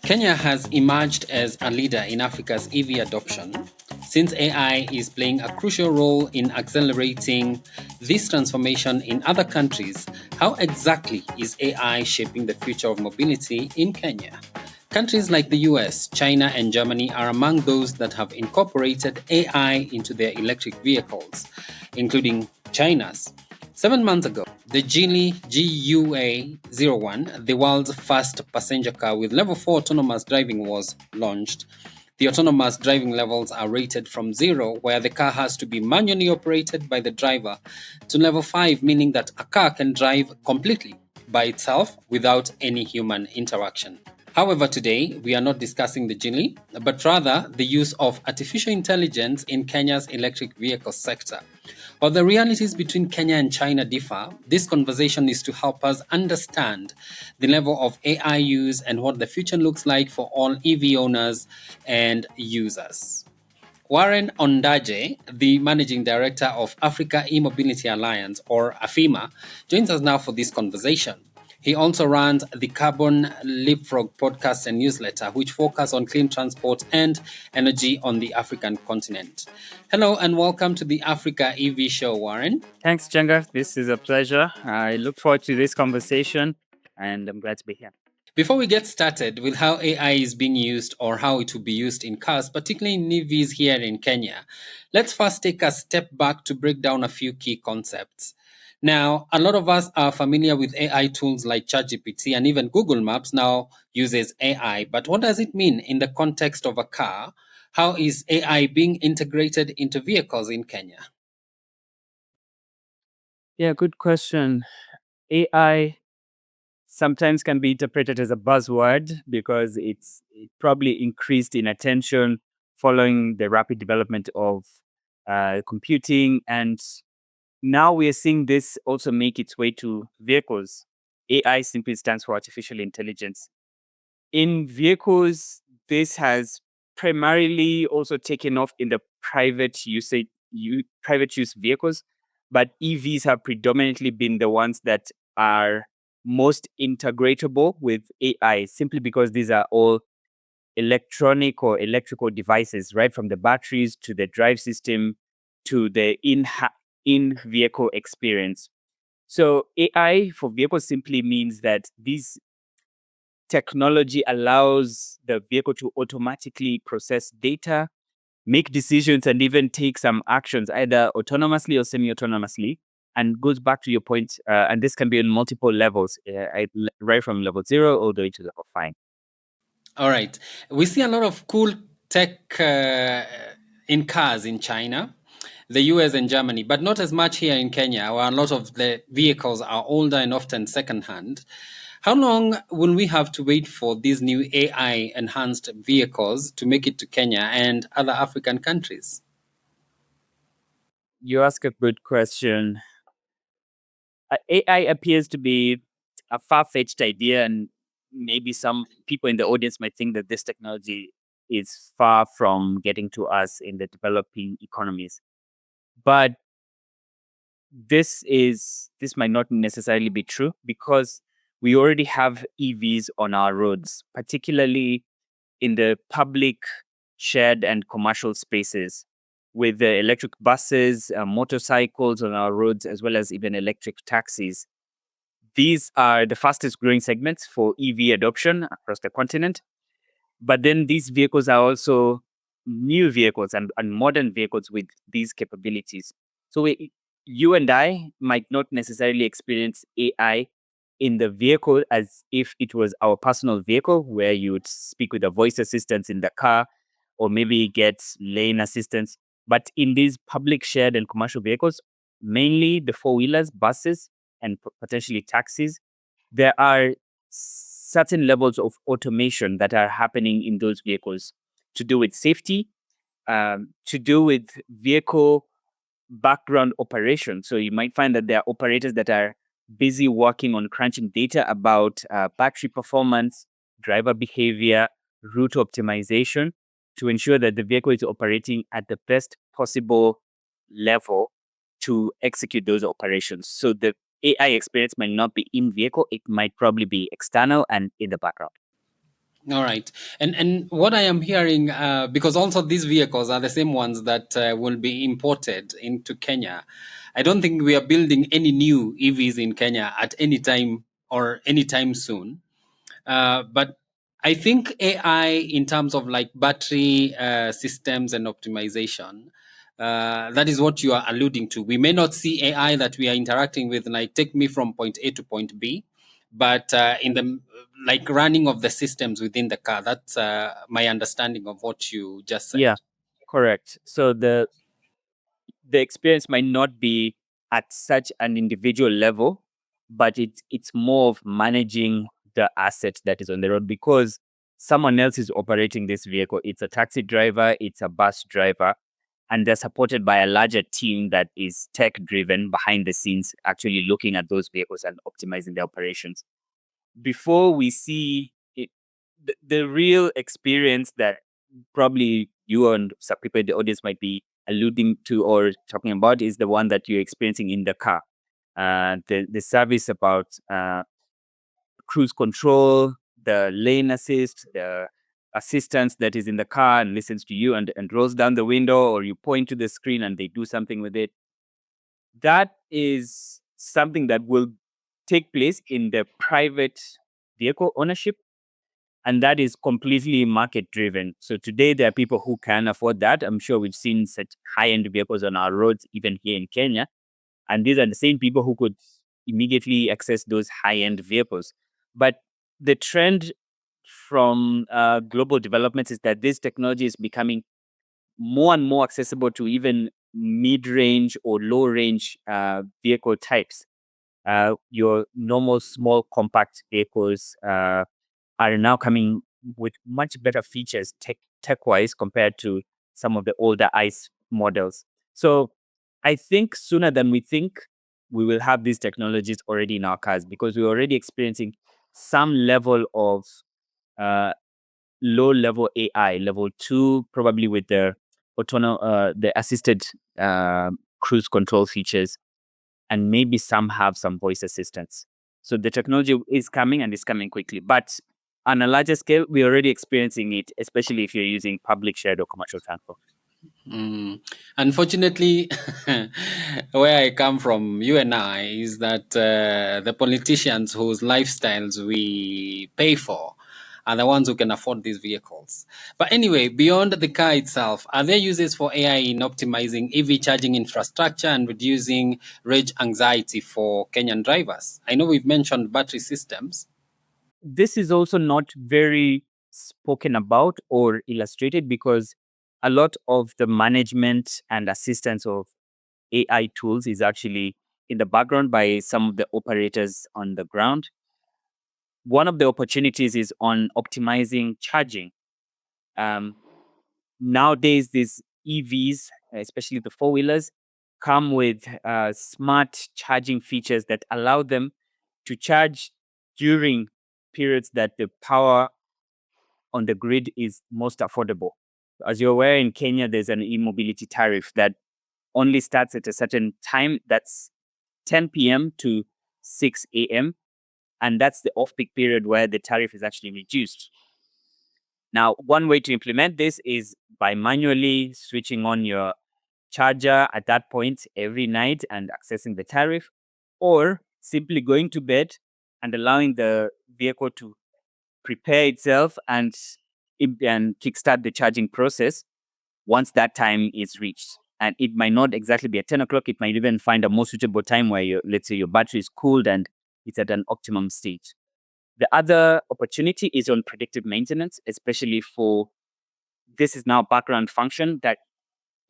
Kenya has emerged as a leader in Africa's EV adoption. Since AI is playing a crucial role in accelerating this transformation in other countries, how exactly is AI shaping the future of mobility in Kenya? Countries like the US, China, and Germany are among those that have incorporated AI into their electric vehicles, including China's. 7 months ago, the Geely GUA01, the world's first passenger car with level 4 autonomous driving, was launched. The autonomous driving levels are rated from 0, where the car has to be manually operated by the driver, to level 5, meaning that a car can drive completely by itself without any human interaction. However, today we are not discussing the Geely, but rather the use of artificial intelligence in Kenya's electric vehicle sector. While the realities between Kenya and China differ, this conversation is to help us understand the level of AI use and what the future looks like for all EV owners and users. Warren Ondanje, the Managing Director of Africa E-Mobility Alliance, or AfEMA, joins us now for this conversation. He also runs the Carbon Leapfrog podcast and newsletter, which focus on clean transport and energy on the African continent. Hello and welcome to the Africa EV Show, Warren. Thanks, Jenga. This is a pleasure. I look forward to this conversation and I'm glad to be here. Before we get started with how AI is being used or how it will be used in cars, particularly in EVs here in Kenya, let's first take a step back to break down a few key concepts. Now, a lot of us are familiar with AI tools like ChatGPT, and even Google Maps now uses AI. But what does it mean in the context of a car? How is AI being integrated into vehicles in Kenya? Yeah, good question. AI sometimes can be interpreted as a buzzword because it probably increased in attention following the rapid development of computing. And now we are seeing this also make its way to vehicles. AI simply stands for artificial intelligence. In vehicles, this has primarily also taken off in the private use vehicles, but EVs have predominantly been the ones that are most integratable with AI, simply because these are all electronic or electrical devices, right? From the batteries to the drive system to the in-vehicle experience. So AI for vehicles simply means that these technology allows the vehicle to automatically process data, make decisions, and even take some actions, either autonomously or semi-autonomously. And goes back to your point, and this can be on multiple levels, right from level 0 all the way to level 5. All right. We see a lot of cool tech in cars in China, the US, and Germany, but not as much here in Kenya, where a lot of the vehicles are older and often secondhand. How long will we have to wait for these new AI-enhanced vehicles to make it to Kenya and other African countries? You ask a good question. AI appears to be a far-fetched idea, and maybe some people in the audience might think that this technology is far from getting to us in the developing economies. But this might not necessarily be true, because we already have EVs on our roads, particularly in the public, shared, and commercial spaces, with the electric buses, motorcycles on our roads, as well as even electric taxis. These are the fastest growing segments for EV adoption across the continent. But then these vehicles are also new vehicles and modern vehicles with these capabilities. So you and I might not necessarily experience AI in the vehicle as if it was our personal vehicle, where you would speak with a voice assistant in the car or maybe get lane assistance. But in these public, shared, and commercial vehicles, mainly the four-wheelers, buses, and potentially taxis, there are certain levels of automation that are happening in those vehicles to do with safety, to do with vehicle background operation. So you might find that there are operators that are busy working on crunching data about battery performance, driver behavior, route optimization, to ensure that the vehicle is operating at the best possible level to execute those operations. So the AI experience might not be in vehicle, it might probably be external and in the background. All right, and what I am hearing, because also these vehicles are the same ones that will be imported into Kenya. I don't think we are building any new EVs in Kenya at any time or anytime soon. But I think AI, in terms of like battery systems and optimization, that is what you are alluding to. We may not see AI that we are interacting with, like take me from point A to point B, but in the like running of the systems within the car. That's my understanding of what you just said. Yeah, correct. So the experience might not be at such an individual level, but it's more of managing the asset that is on the road because someone else is operating this vehicle. It's a taxi driver, it's a bus driver, and they're supported by a larger team that is tech driven behind the scenes, actually looking at those vehicles and optimizing their operations. Before we see it, the real experience that probably you and some people in the audience might be alluding to or talking about is the one that you're experiencing in the car. The service about cruise control, the lane assist, the assistance that is in the car and listens to you and rolls down the window, or you point to the screen and they do something with it. That is something that will take place in the private vehicle ownership, and that is completely market driven. So today there are people who can afford that. I'm sure we've seen such high end vehicles on our roads, even here in Kenya, and these are the same people who could immediately access those high end vehicles. But the trend from global developments is that this technology is becoming more and more accessible to even mid range or low range vehicle types. Your normal small compact vehicles are now coming with much better features tech wise compared to some of the older ICE models. So I think sooner than we think, we will have these technologies already in our cars because we're already experiencing some level of uh, low level AI, level two, probably with the assisted cruise control features, and maybe some have some voice assistance. So the technology is coming and it's coming quickly. But on a larger scale, we're already experiencing it, especially if you're using public shared or commercial transport. Mm. Unfortunately, where I come from, you and I, is that the politicians whose lifestyles we pay for are the ones who can afford these vehicles. But anyway, beyond the car itself, are there uses for AI in optimizing EV charging infrastructure and reducing range anxiety for Kenyan drivers? I know we've mentioned battery systems. This is also not very spoken about or illustrated because a lot of the management and assistance of AI tools is actually in the background by some of the operators on the ground. One of the opportunities is on optimizing charging. Um, Nowadays, these EVs, especially the four wheelers, come with smart charging features that allow them to charge during periods that the power on the grid is most affordable. As you're aware, in Kenya, there's an e-mobility tariff that only starts at a certain time. That's 10 p.m. to 6 a.m. And that's the off peak period where the tariff is actually reduced. Now, one way to implement this is by manually switching on your charger at that point every night and accessing the tariff, or simply going to bed and allowing the vehicle to prepare itself and kickstart the charging process once that time is reached. And it might not exactly be at 10 o'clock. It might even find a more suitable time where let's say your battery is cooled and it's at an optimum state. The other opportunity is on predictive maintenance, especially for this is now background function that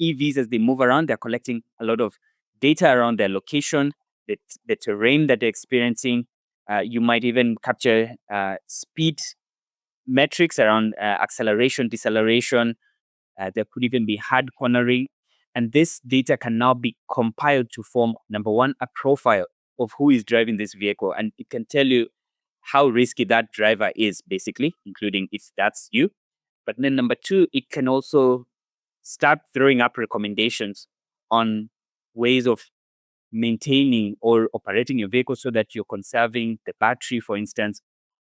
EVs, as they move around, they're collecting a lot of data around their location, the terrain that they're experiencing. You might even capture speed metrics around acceleration, deceleration. There could even be hard cornering. And this data can now be compiled to form, number one, a profile of who is driving this vehicle. And it can tell you how risky that driver is, basically, including if that's you. But then number two, it can also start throwing up recommendations on ways of maintaining or operating your vehicle so that you're conserving the battery, for instance,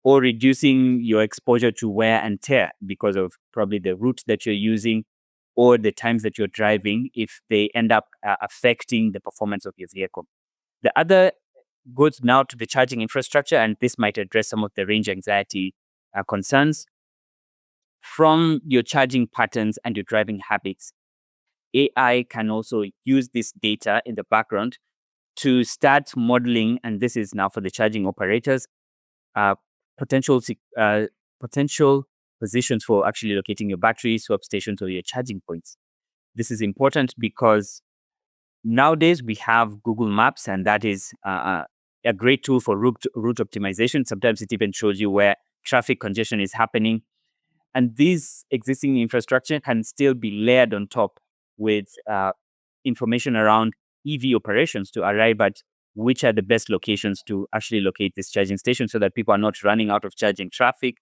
or reducing your exposure to wear and tear because of probably the route that you're using or the times that you're driving, if they end up affecting the performance of your vehicle. The other goes now to the charging infrastructure, and this might address some of the range anxiety concerns. From your charging patterns and your driving habits, AI can also use this data in the background to start modeling, and this is now for the charging operators, uh, potential potential positions for actually locating your battery, swap stations, or your charging points. This is important because nowadays we have Google Maps, and that is a great tool for route optimization. Sometimes it even shows you where traffic congestion is happening. And this existing infrastructure can still be layered on top with information around EV operations to arrive at which are the best locations to actually locate this charging station so that people are not running out of charging traffic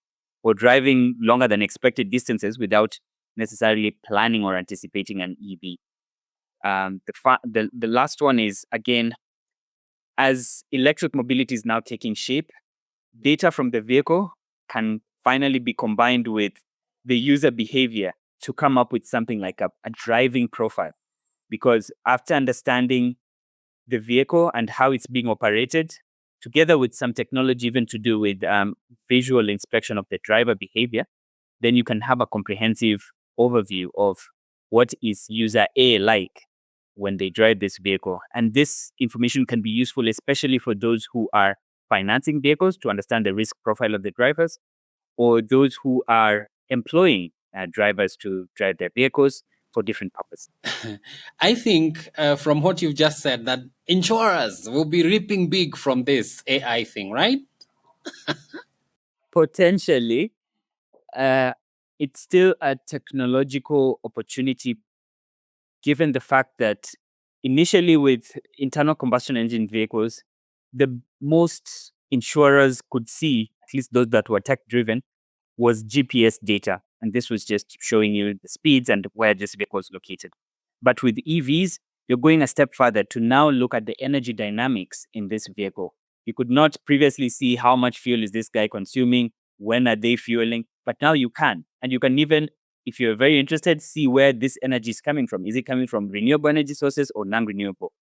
or driving longer than expected distances without necessarily planning or anticipating an EV. The last one is, again, as electric mobility is now taking shape, data from the vehicle can finally be combined with the user behavior to come up with something like a driving profile. Because after understanding the vehicle and how it's being operated, together with some technology even to do with visual inspection of the driver behavior, then you can have a comprehensive overview of what is user A like when they drive this vehicle. And this information can be useful, especially for those who are financing vehicles to understand the risk profile of the drivers, or those who are employing drivers to drive their vehicles for different purposes. I think from what you've just said that insurers will be reaping big from this AI thing, right? Potentially, it's still a technological opportunity, given the fact that initially with internal combustion engine vehicles, the most insurers could see, at least those that were tech driven, was GPS data. And this was just showing you the speeds and where this vehicle is located. But with EVs, you're going a step further to now look at the energy dynamics in this vehicle. You could not previously see how much fuel is this guy consuming, when are they fueling, but now you can. And you can even, if you're very interested, see where this energy is coming from. Is it coming from renewable energy sources or non-renewable?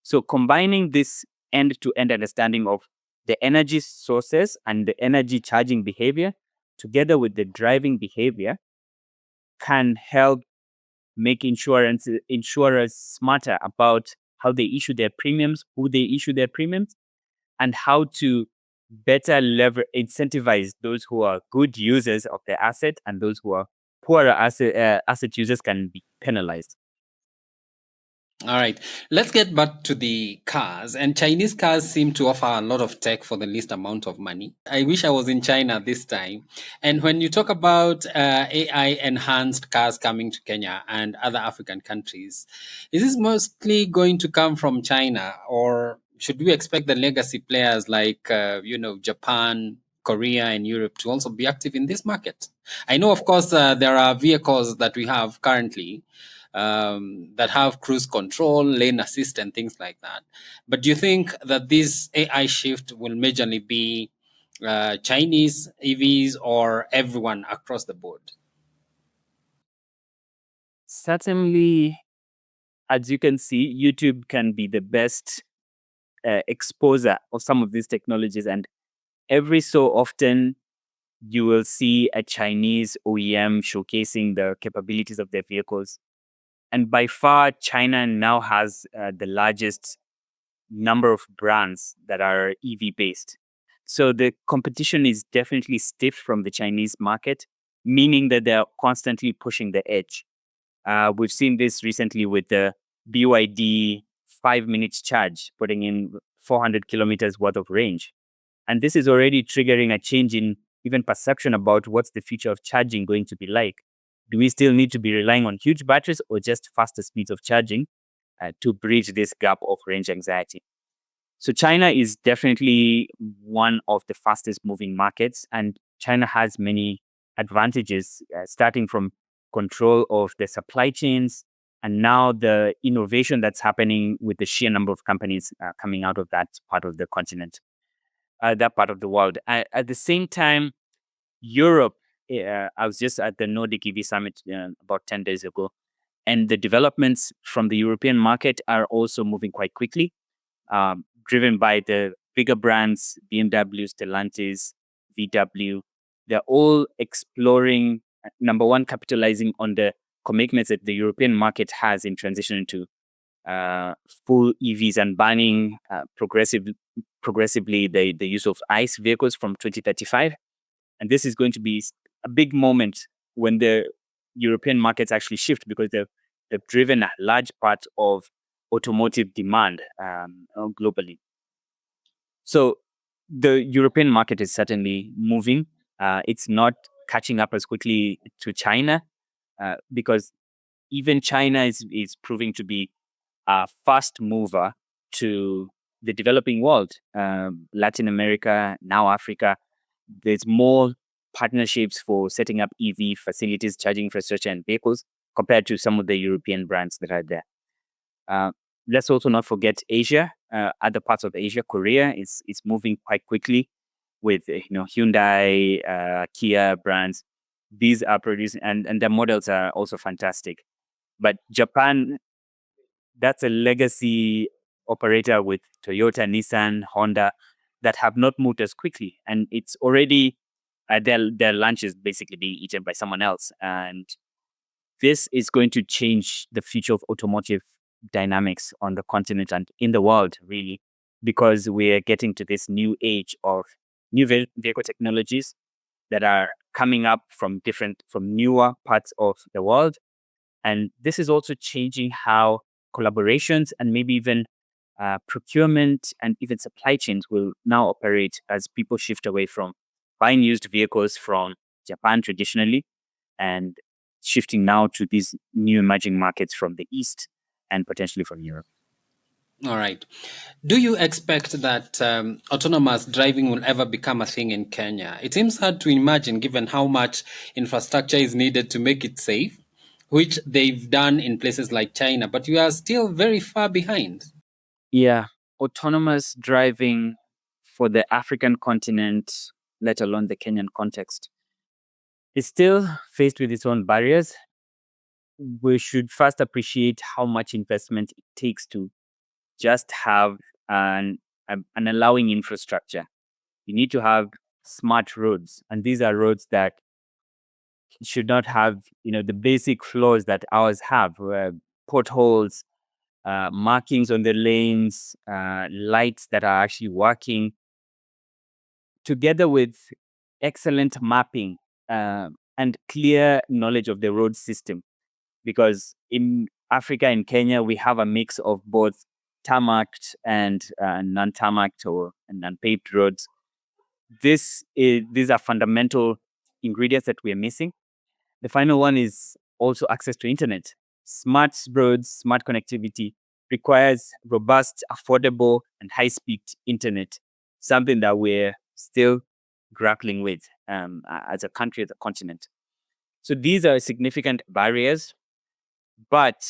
So combining this end-to-end understanding of the energy sources and the energy charging behavior together with the driving behavior can help make insurers smarter about how they issue their premiums, who they issue their premiums, and how to better incentivize those who are good users of the asset, and those who are poorer asset users can be penalized. All right, let's get back to the cars. And Chinese cars seem to offer a lot of tech for the least amount of money. I wish I was in China this time. And when you talk about AI enhanced cars coming to Kenya and other African countries, is this mostly going to come from China, or should we expect the legacy players like, Japan, Korea, and Europe to also be active in this market? I know, of course, there are vehicles that we have currently that have cruise control, lane assist, and things like that. But do you think that this AI shift will majorly be Chinese EVs or everyone across the board? Certainly, as you can see, YouTube can be the best exposer of some of these technologies. And every so often, you will see a Chinese OEM showcasing the capabilities of their vehicles. And by far, China now has the largest number of brands that are EV based. So the competition is definitely stiff from the Chinese market, meaning that they're constantly pushing the edge. We've seen this recently with the BYD 5 minutes charge, putting in 400 kilometers worth of range. And this is already triggering a change in even perception about what's the future of charging going to be like. Do we still need to be relying on huge batteries or just faster speeds of charging to bridge this gap of range anxiety? So China is definitely one of the fastest moving markets, and China has many advantages, starting from control of the supply chains And now the innovation that's happening with the sheer number of companies coming out of that part of the continent, that part of the world. At the same time, Europe, I was just at the Nordic EV Summit about 10 days ago, and the developments from the European market are also moving quite quickly, driven by the bigger brands, BMW, Stellantis, VW. They're all exploring, number one, capitalizing on the commitments that the European market has in transitioning to full EVs and banning progressively the use of ICE vehicles from 2035. And this is going to be a big moment when the European markets actually shift, because they've driven a large part of automotive demand globally. So the European market is certainly moving. It's not catching up as quickly to China, because even China is proving to be a fast mover to the developing world, Latin America, now Africa. There's more partnerships for setting up EV facilities, charging infrastructure, and vehicles compared to some of the European brands that are there. Uh, let's also not forget Asia. Other parts of Asia, Korea is moving quite quickly with Hyundai, Kia brands. These are producing, and their models are also fantastic. But Japan, that's a legacy operator with Toyota, Nissan, Honda that have not moved as quickly, and it's already their lunch is basically being eaten by someone else, and this is going to change the future of automotive dynamics on the continent and in the world, really, because we're getting to this new age of new vehicle technologies that are coming up from newer parts of the world. And this is also changing how collaborations and maybe even procurement and even supply chains will now operate as people shift away from buying used vehicles from Japan traditionally and shifting now to these new emerging markets from the East and potentially from Europe. All right. Do you expect that autonomous driving will ever become a thing in Kenya? It seems hard to imagine given how much infrastructure is needed to make it safe, which they've done in places like China, but we are still very far behind. Yeah, autonomous driving for the African continent, let alone the Kenyan context, is still faced with its own barriers. We should first appreciate how much investment it takes to just have an allowing infrastructure. You need to have smart roads, and these are roads that should not have the basic flaws that ours have, where potholes, markings on the lanes, lights that are actually working, together with excellent mapping and clear knowledge of the road system. Because in Africa and Kenya, we have a mix of both tarmacked and non-tarmacked or non-paved roads. These are fundamental ingredients that we are missing. The final one is also access to internet. Smart roads, smart connectivity requires robust, affordable, and high-speed internet, something that we're still grappling with as a country, as a continent. So these are significant barriers, but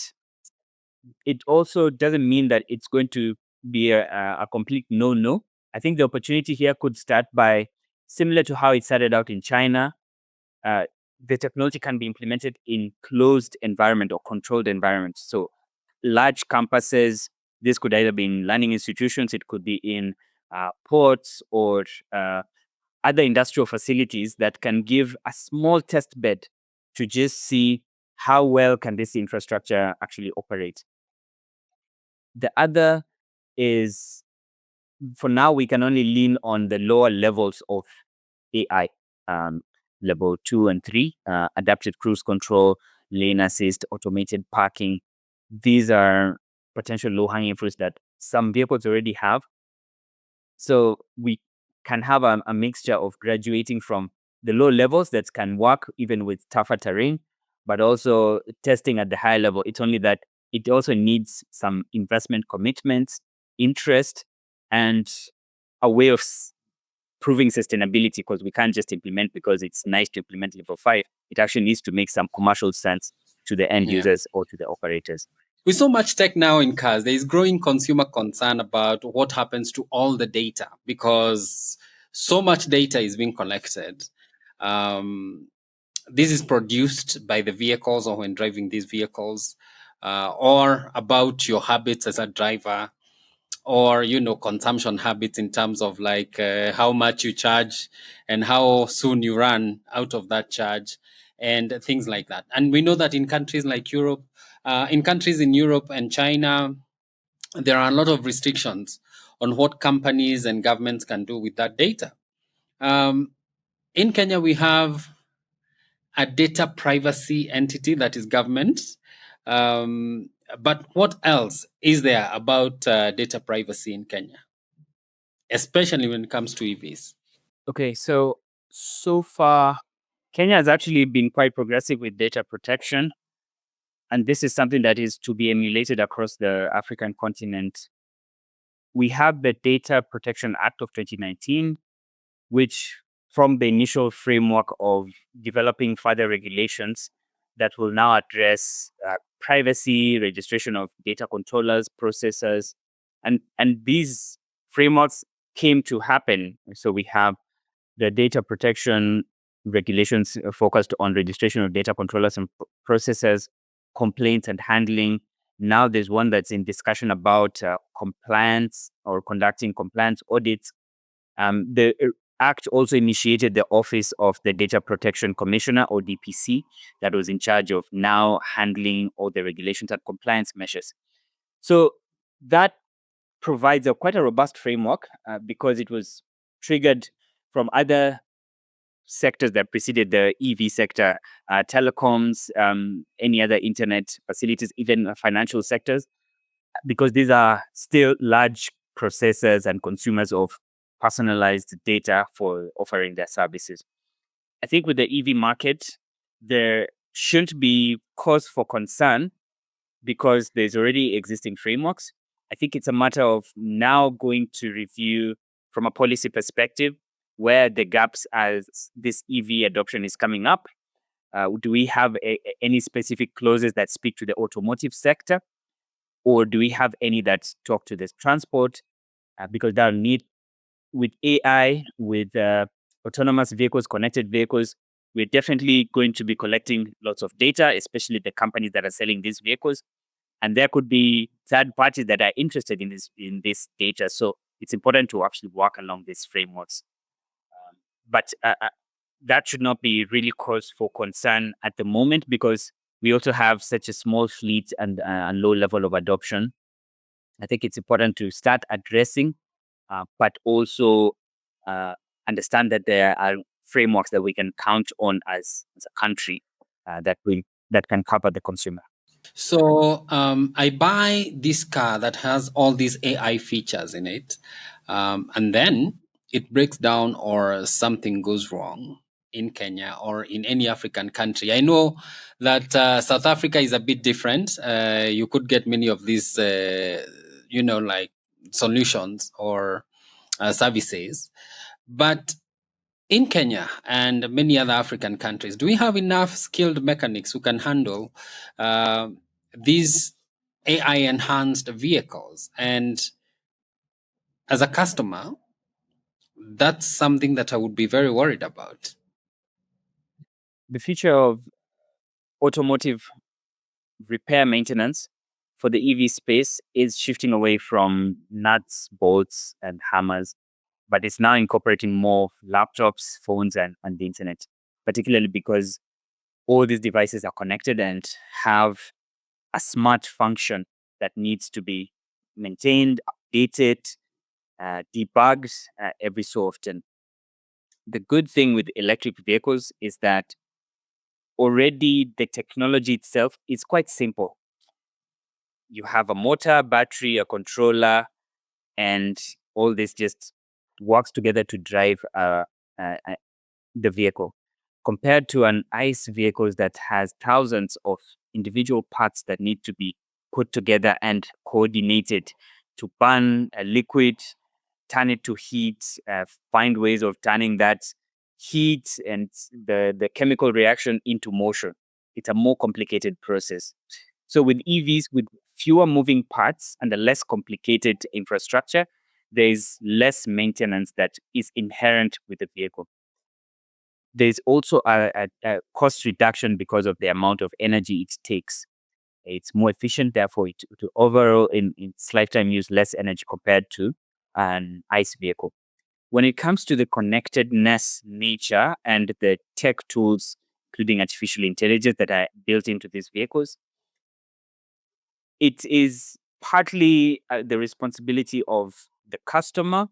it also doesn't mean that it's going to be a complete no-no. I think the opportunity here could start by, similar to how it started out in China, uh, the technology can be implemented in closed environment or controlled environments. So large campuses, this could either be in learning institutions, it could be in ports or other industrial facilities that can give a small test bed to just see how well can this infrastructure actually operate. The other is, for now, we can only lean on the lower levels of AI, um, level 2 and 3, adaptive cruise control, lane assist, automated parking. These are potential low-hanging fruits that some vehicles already have. So we can have a mixture of graduating from the low levels that can work even with tougher terrain, but also testing at the higher level. It's only that it also needs some investment commitments, interest, and a way of proving sustainability, because we can't just implement because it's nice to implement level 5. It actually needs to make some commercial sense. to the end Yeah. users or to the operators. With so much tech now in cars, there is growing consumer concern about what happens to all the data because so much data is being collected. Um, this is produced by the vehicles or when driving these vehicles, or about your habits as a driver, or consumption habits in terms of like how much you charge and how soon you run out of that charge and things like that. And we know that in countries like Europe, in countries in Europe and China, there are a lot of restrictions on what companies and governments can do with that data. um, in Kenya we have a data privacy entity that is government. um, but what else is there about data privacy in Kenya, especially when it comes to EVs? Okay, so far, Kenya has actually been quite progressive with data protection, and this is something that is to be emulated across the African continent. We have the Data Protection Act of 2019, which from the initial framework of developing further regulations that will now address privacy, registration of data controllers, processors, and these frameworks came to happen. So we have the data protection regulations focused on registration of data controllers and processors, complaints and handling. Now there's one that's in discussion about compliance or conducting compliance audits. The Act also initiated the Office of the Data Protection Commissioner, or DPC, that was in charge of now handling all the regulations and compliance measures. So that provides quite a robust framework because it was triggered from other sectors that preceded the EV sector, telecoms, any other internet facilities, even financial sectors, because these are still large processors and consumers of personalized data for offering their services. I think with the EV market, there shouldn't be cause for concern because there's already existing frameworks. I think it's a matter of now going to review from a policy perspective where the gaps as this EV adoption is coming up. Do we have any specific clauses that speak to the automotive sector? Or do we have any that talk to this transport? Because that'll need, with AI, with autonomous vehicles, connected vehicles, we're definitely going to be collecting lots of data, especially the companies that are selling these vehicles. And there could be third parties that are interested in this data. So it's important to actually work along these frameworks. But that should not be really cause for concern at the moment because we also have such a small fleet and low level of adoption. I think it's important to start addressing, but also uh, understand that there are frameworks that we can count on as a country that can cover the consumer. So I buy this car that has all these AI features in it, and then it breaks down or something goes wrong in Kenya or in any African country. I know that South Africa is a bit different. You could get many of these, like solutions or services, but in Kenya and many other African countries, do we have enough skilled mechanics who can handle uh, these AI enhanced vehicles? And as a customer, that's something that I would be very worried about. The future of automotive repair maintenance for the EV space is shifting away from nuts, bolts, and hammers, but it's now incorporating more laptops, phones, and the internet, particularly because all these devices are connected and have a smart function that needs to be maintained, updated, debugged every so often. The good thing with electric vehicles is that already the technology itself is quite simple. You have a motor, battery, a controller, and all this just works together to drive uh, uh, the vehicle. Compared to an ICE vehicle that has thousands of individual parts that need to be put together and coordinated to burn a liquid, turn it to heat, find ways of turning that heat and the chemical reaction into motion. It's a more complicated process. So with EVs, with fewer moving parts and a less complicated infrastructure, there is less maintenance that is inherent with the vehicle. There's also a cost reduction because of the amount of energy it takes. It's more efficient, therefore, to overall in its lifetime use less energy compared to an ICE vehicle. When it comes to the connectedness nature and the tech tools, including artificial intelligence that are built into these vehicles, it is partly the responsibility of the customer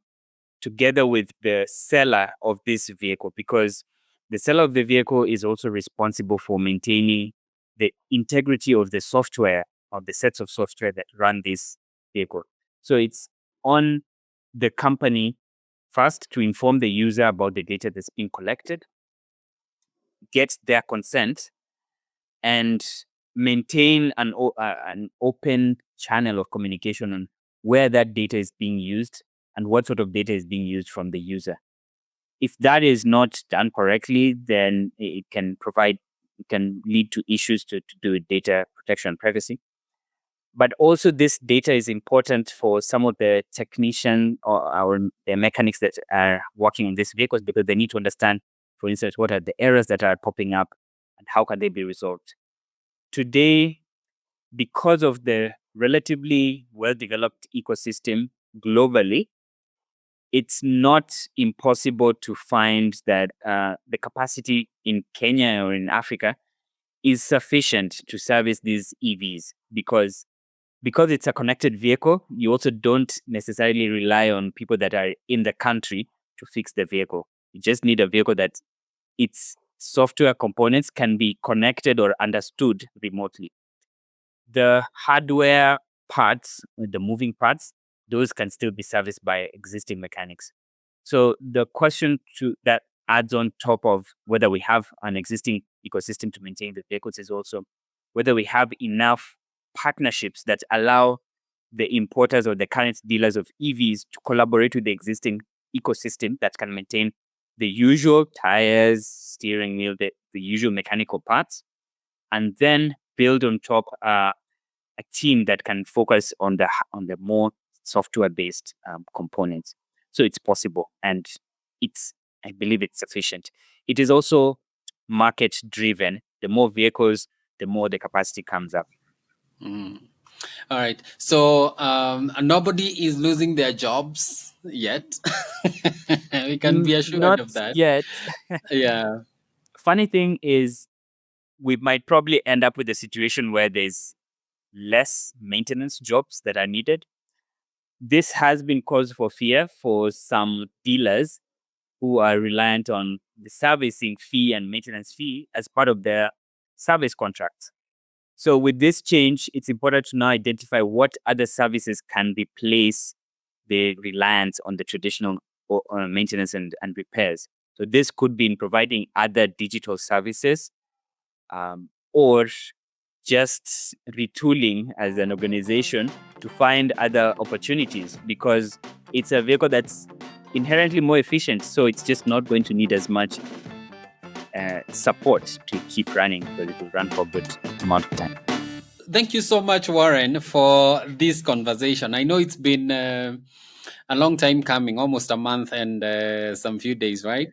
together with the seller of this vehicle, because the seller of the vehicle is also responsible for maintaining the integrity of the software, of the sets of software that run this vehicle. So it's on the company first to inform the user about the data that's being collected, get their consent, and maintain an open channel of communication on where that data is being used and what sort of data is being used from the user. If that is not done correctly, then it can lead to issues to do with data protection and privacy. But also, this data is important for some of the technician or the mechanics that are working on these vehicles, because they need to understand, for instance, what are the errors that are popping up and how can they be resolved. Today, because of the relatively well-developed ecosystem globally, it's not impossible to find that the capacity in Kenya or in Africa is sufficient to service these EVs, because it's a connected vehicle. You also don't necessarily rely on people that are in the country to fix the vehicle. You just need a vehicle that its software components can be connected or understood remotely. The hardware parts, the moving parts, those can still be serviced by existing mechanics. So the question that adds on top of whether we have an existing ecosystem to maintain the vehicles is also whether we have enough partnerships that allow the importers or the current dealers of EVs to collaborate with the existing ecosystem that can maintain the usual tires, steering wheel, the usual mechanical parts, and then build on top a team that can focus on the more software based components. So it's possible, and I believe it's sufficient. It is also market driven. The more vehicles, the more the capacity comes up. All right. So nobody is losing their jobs yet. We can be assured Not of that. yet. Yeah. Funny thing is, we might probably end up with a situation where there's less maintenance jobs that are needed. This has been cause for fear for some dealers who are reliant on the servicing fee and maintenance fee as part of their service contracts. So with this change, it's important to now identify what other services can replace the reliance on the traditional maintenance and repairs. So this could be in providing other digital services, or just retooling as an organization to find other opportunities, because it's a vehicle that's inherently more efficient. So it's just not going to need as much support to keep running, because it will run for a good amount of time. Thank you so much, Warren, for this conversation. I know it's been a long time coming, almost a month and some few days, right?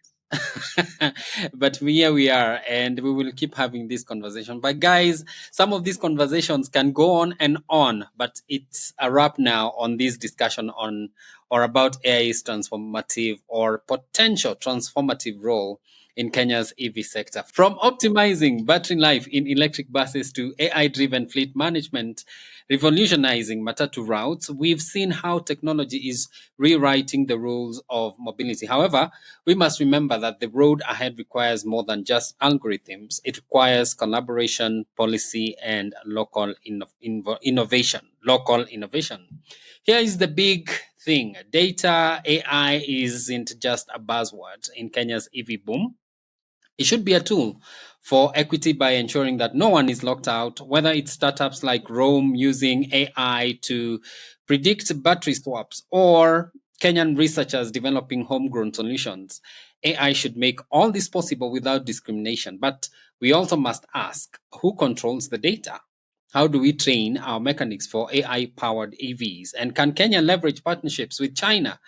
But here we are, and we will keep having this conversation. But guys, some of these conversations can go on, but it's a wrap now on this discussion on or about AI's transformative or potential transformative role in Kenya's EV sector. From optimizing battery life in electric buses to AI-driven fleet management, revolutionizing matatu routes, we've seen how technology is rewriting the rules of mobility. However, we must remember that the road ahead requires more than just algorithms. It requires collaboration, policy, and local innovation. Local innovation. Here is the big thing. Data AI isn't just a buzzword in Kenya's EV boom. It should be a tool for equity by ensuring that no one is locked out, whether it's startups like Rome using AI to predict battery swaps, or Kenyan researchers developing homegrown solutions. AI should make all this possible without discrimination, but we also must ask who controls the data? How do we train our mechanics for AI powered EVs? And can Kenya leverage partnerships with China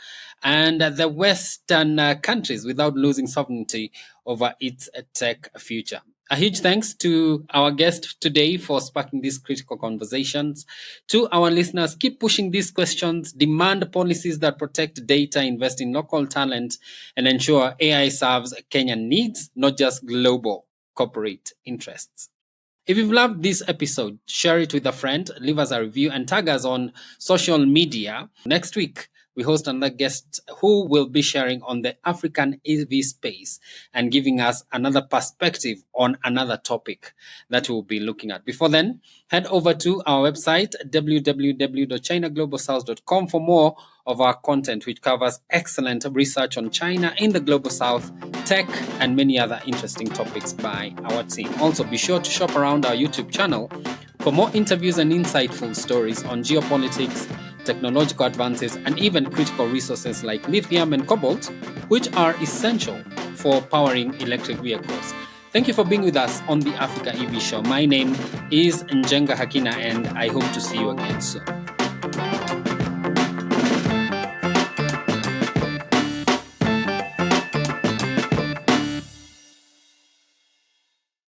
and the Western countries without losing sovereignty over its tech future? A huge thanks to our guest today for sparking these critical conversations. To our listeners, keep pushing these questions, demand policies that protect data, invest in local talent, and ensure AI serves Kenyan needs, not just global corporate interests. If you've loved this episode, share it with a friend, leave us a review, and tag us on social media. Next week, we host another guest who will be sharing on the African EV space and giving us another perspective on another topic that we'll be looking at. Before then, head over to our website, www.chinaglobalsouth.com, for more of our content, which covers excellent research on China in the global south, tech, and many other interesting topics by our team. Also, be sure to shop around our YouTube channel for more interviews and insightful stories on geopolitics, technological advances, and even critical resources like lithium and cobalt, which are essential for powering electric vehicles. Thank you for being with us on the Africa EV Show. My name is Njenga Hakina, and I hope to see you again soon.